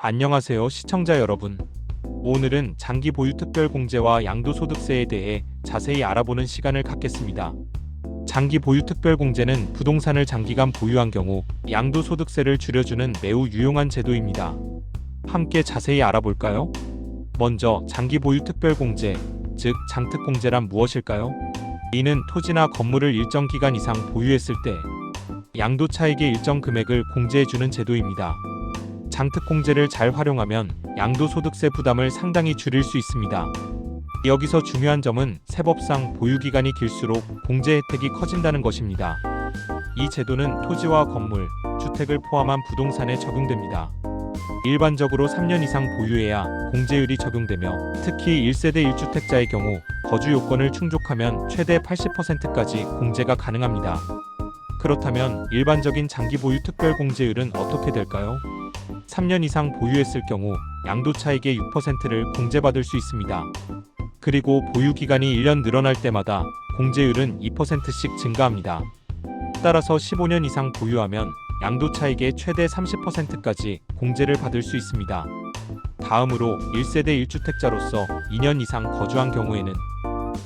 안녕하세요 시청자 여러분. 오늘은 장기 보유 특별공제와 양도소득세에 대해 자세히 알아보는 시간을 갖겠습니다. 장기 보유 특별공제는 부동산을 장기간 보유한 경우 양도소득세를 줄여주는 매우 유용한 제도입니다. 함께 자세히 알아볼까요? 먼저 장기 보유 특별공제, 즉 장특공제란 무엇일까요? 이는 토지나 건물을 일정 기간 이상 보유했을 때 양도차익의 일정 금액을 공제해주는 제도입니다. 장특공제를 잘 활용하면 양도소득세 부담을 상당히 줄일 수 있습니다. 여기서 중요한 점은 세법상 보유기간이 길수록 공제 혜택이 커진다는 것입니다. 이 제도는 토지와 건물, 주택을 포함한 부동산에 적용됩니다. 일반적으로 3년 이상 보유해야 공제율이 적용되며 특히 1세대 1주택자의 경우 거주 요건을 충족하면 최대 80%까지 공제가 가능합니다. 그렇다면 일반적인 장기 보유 특별공제율은 어떻게 될까요? 3년 이상 보유했을 경우 양도차익의 6%를 공제받을 수 있습니다. 그리고 보유기간이 1년 늘어날 때마다 공제율은 2%씩 증가합니다. 따라서 15년 이상 보유하면 양도차익의 최대 30%까지 공제를 받을 수 있습니다. 다음으로 1세대 1주택자로서 2년 이상 거주한 경우에는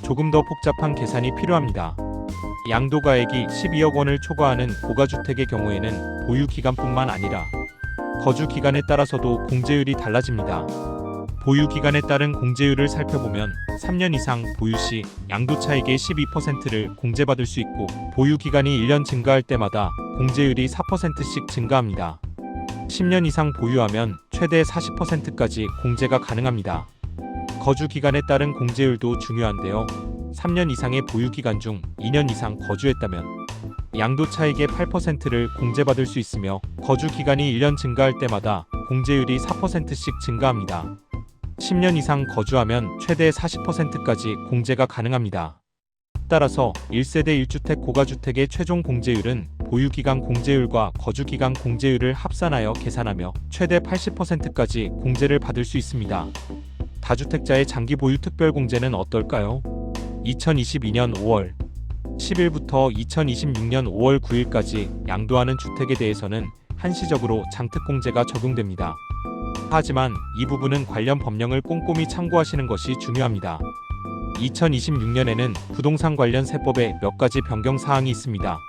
조금 더 복잡한 계산이 필요합니다. 양도가액이 12억 원을 초과하는 고가주택의 경우에는 보유기간뿐만 아니라 거주기간에 따라서도 공제율이 달라집니다. 보유기간에 따른 공제율을 살펴보면 3년 이상 보유 시 양도차익의 12%를 공제받을 수 있고 보유기간이 1년 증가할 때마다 공제율이 4%씩 증가합니다. 10년 이상 보유하면 최대 40%까지 공제가 가능합니다. 거주기간에 따른 공제율도 중요한데요. 3년 이상의 보유기간 중 2년 이상 거주했다면 양도차익의 8%를 공제받을 수 있으며 거주기간이 1년 증가할 때마다 공제율이 4%씩 증가합니다. 10년 이상 거주하면 최대 40%까지 공제가 가능합니다. 따라서 1세대 1주택 고가주택의 최종 공제율은 보유기간 공제율과 거주기간 공제율을 합산하여 계산하며 최대 80%까지 공제를 받을 수 있습니다. 다주택자의 장기 보유 특별공제는 어떨까요? 2022년 5월 10일부터 2026년 5월 9일까지 양도하는 주택에 대해서는 한시적으로 장특공제가 적용됩니다. 하지만 이 부분은 관련 법령을 꼼꼼히 참고하시는 것이 중요합니다. 2026년에는 부동산 관련 세법에 몇 가지 변경 사항이 있습니다.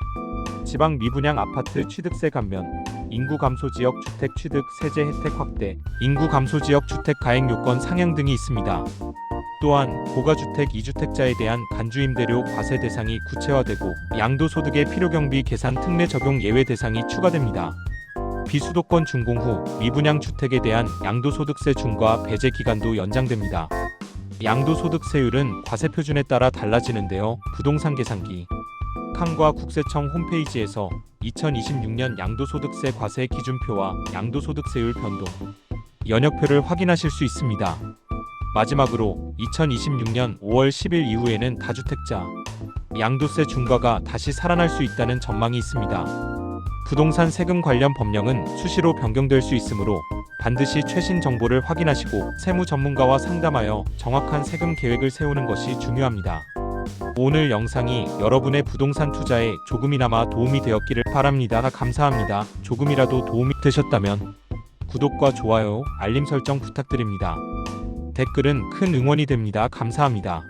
지방 미분양 아파트 취득세 감면, 인구 감소 지역 주택 취득 세제 혜택 확대, 인구 감소 지역 주택 가액 요건 상향 등이 있습니다. 또한 고가주택 2주택자에 대한 간주임대료 과세 대상이 구체화되고 양도소득의 필요경비 계산 특례 적용 예외 대상이 추가됩니다. 비수도권 준공 후 미분양 주택에 대한 양도소득세 중과 배제 기간도 연장됩니다. 양도소득세율은 과세표준에 따라 달라지는데요. 부동산 계산기 칸과 국세청 홈페이지에서 2026년 양도소득세 과세 기준표와 양도소득세율 변동 연역표를 확인하실 수 있습니다. 마지막으로 2026년 5월 10일 이후에는 다주택자 양도세 중과가 다시 살아날 수 있다는 전망이 있습니다. 부동산 세금 관련 법령은 수시로 변경될 수 있으므로 반드시 최신 정보를 확인하시고 세무 전문가와 상담하여 정확한 세금 계획을 세우는 것이 중요합니다. 오늘 영상이 여러분의 부동산 투자에 조금이나마 도움이 되었기를 바랍니다. 감사합니다. 조금이라도 도움이 되셨다면 구독과 좋아요, 알림 설정 부탁드립니다. 댓글은 큰 응원이 됩니다. 감사합니다.